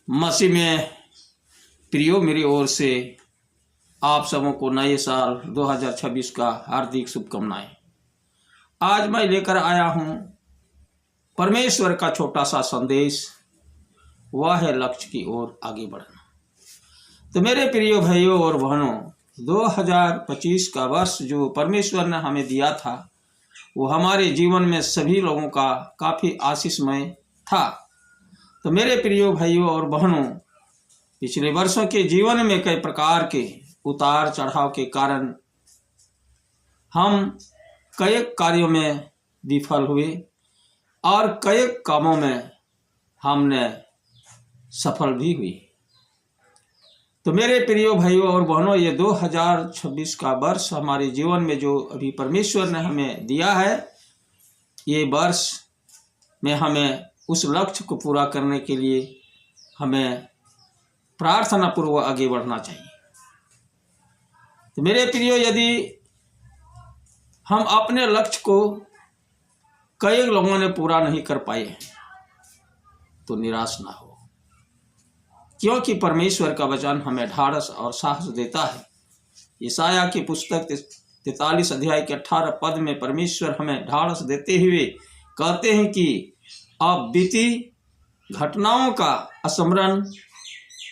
मसीह में प्रियो, मेरी ओर से आप सबों को नए साल 2026 का हार्दिक शुभकामनाएं। आज मैं लेकर आया हूं परमेश्वर का छोटा सा संदेश, वह है लक्ष्य की ओर आगे बढ़ना। तो मेरे प्रियो भाइयों और बहनों, 2025 का वर्ष जो परमेश्वर ने हमें दिया था, वो हमारे जीवन में सभी लोगों का काफ़ी आशीषमय था। तो मेरे प्रियो भाइयों और बहनों, पिछले वर्षों के जीवन में कई प्रकार के उतार चढ़ाव के कारण हम कई कार्यों में विफल हुए और कई कामों में हमने सफल भी हुई। तो मेरे प्रियो भाइयों और बहनों, ये 2026 का वर्ष हमारे जीवन में जो अभी परमेश्वर ने हमें दिया है, ये वर्ष में हमें उस लक्ष्य को पूरा करने के लिए हमें प्रार्थना पूर्वक आगे बढ़ना चाहिए। तो मेरे प्रियो, यदि हम अपने लक्ष्य को कई लोगों ने पूरा नहीं कर पाए हैं तो निराश ना हो, क्योंकि परमेश्वर का वचन हमें ढाढ़स और साहस देता है। यशायाह की पुस्तक 43 अध्याय के 18 पद में परमेश्वर हमें ढाढ़स देते हुए कहते हैं कि अब बीती घटनाओं का स्मरण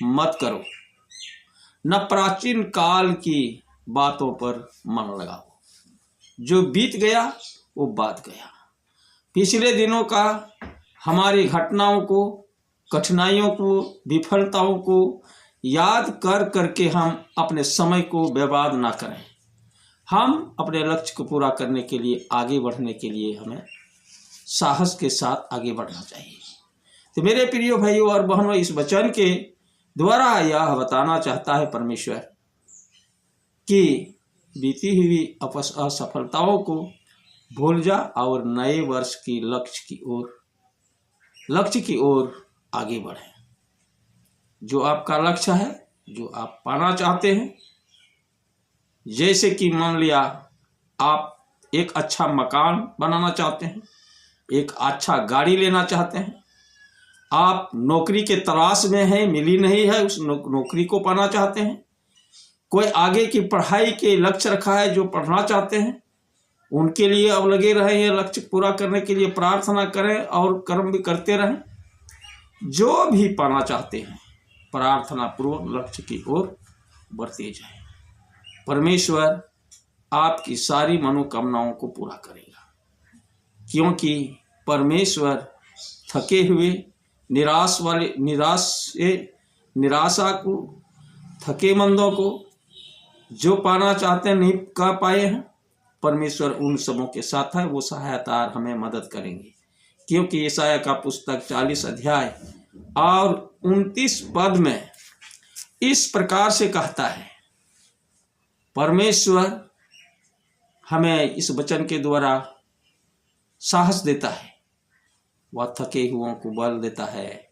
मत करो, न प्राचीन काल की बातों पर मन लगाओ। जो बीत गया वो बात गया। पिछले दिनों का हमारी घटनाओं को, कठिनाइयों को, विफलताओं को याद कर करके हम अपने समय को बर्बाद ना करें। हम अपने लक्ष्य को पूरा करने के लिए, आगे बढ़ने के लिए हमें साहस के साथ आगे बढ़ना चाहिए। तो मेरे प्रिय भाइयों और बहनों, इस वचन के द्वारा यह बताना चाहता है परमेश्वर कि बीती हुई असफलताओं को भूल जा और नए वर्ष की लक्ष्य की ओर आगे बढ़े। जो आपका लक्ष्य है, जो आप पाना चाहते हैं, जैसे कि मान लिया आप एक अच्छा मकान बनाना चाहते हैं, एक अच्छा गाड़ी लेना चाहते हैं, आप नौकरी के तलाश में हैं, मिली नहीं है, उस नौकरी को पाना चाहते हैं, कोई आगे की पढ़ाई के लक्ष्य रखा है जो पढ़ना चाहते हैं, उनके लिए अब लगे रहें, ये लक्ष्य पूरा करने के लिए प्रार्थना करें और कर्म भी करते रहें। जो भी पाना चाहते हैं, प्रार्थना पूर्वक लक्ष्य की ओर बढ़ते जाएं। परमेश्वर आपकी सारी मनोकामनाओं को पूरा करेगा, क्योंकि परमेश्वर थके हुए, निराशा को, थकेमंदों को, जो पाना चाहते हैं नहीं कर पाए हैं, परमेश्वर उन सबों के साथ है। वो सहायता हमें मदद करेंगे, क्योंकि यशायाह का पुस्तक 40 अध्याय और 29 पद में इस प्रकार से कहता है। परमेश्वर हमें इस वचन के द्वारा साहस देता है, वह थके हुओं को बल देता है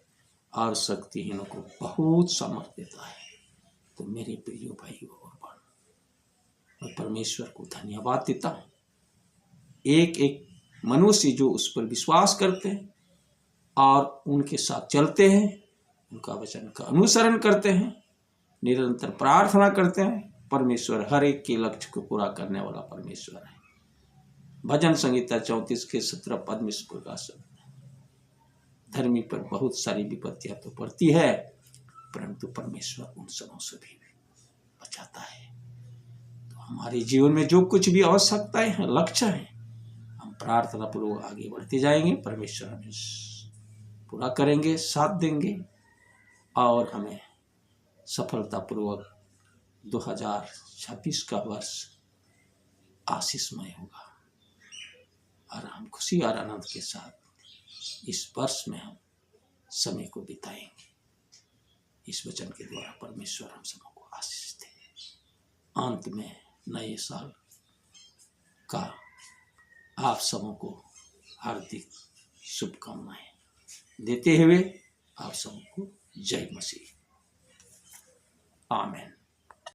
और शक्तिहीनों को बहुत सामर्थ्य देता है। तो मेरे प्रिय भाइयों और बहनों, मैं परमेश्वर को धन्यवाद देता हूँ। एक एक मनुष्य जो उस पर विश्वास करते हैं और उनके साथ चलते हैं, उनका वचन का अनुसरण करते हैं, निरंतर प्रार्थना करते हैं, परमेश्वर हर एक के लक्ष्य को पूरा करने वाला परमेश्वर है। भजन संहिता 34 के 17 पद में इस प्रकार से, धर्मी पर बहुत सारी विपत्तियां तो पड़ती है, परंतु परमेश्वर उन सबों से भी बचाता है। तो हमारे जीवन में जो कुछ भी आवश्यकताएं हैं, लक्ष्य हैं, हम प्रार्थना पूर्वक आगे बढ़ते जाएंगे। परमेश्वर हमें पूरा करेंगे, साथ देंगे और हमें सफलतापूर्वक 2026 का वर्ष आशीषमय होगा और हम खुशी और आनंद के साथ इस वर्ष में हम समय को बिताएंगे। इस वचन के द्वारा परमेश्वर हम सबों को आशीष दे। अंत में नए साल का आप सबों को हार्दिक शुभकामनाएं देते हुए आप सबों को जय मसीह। आमीन।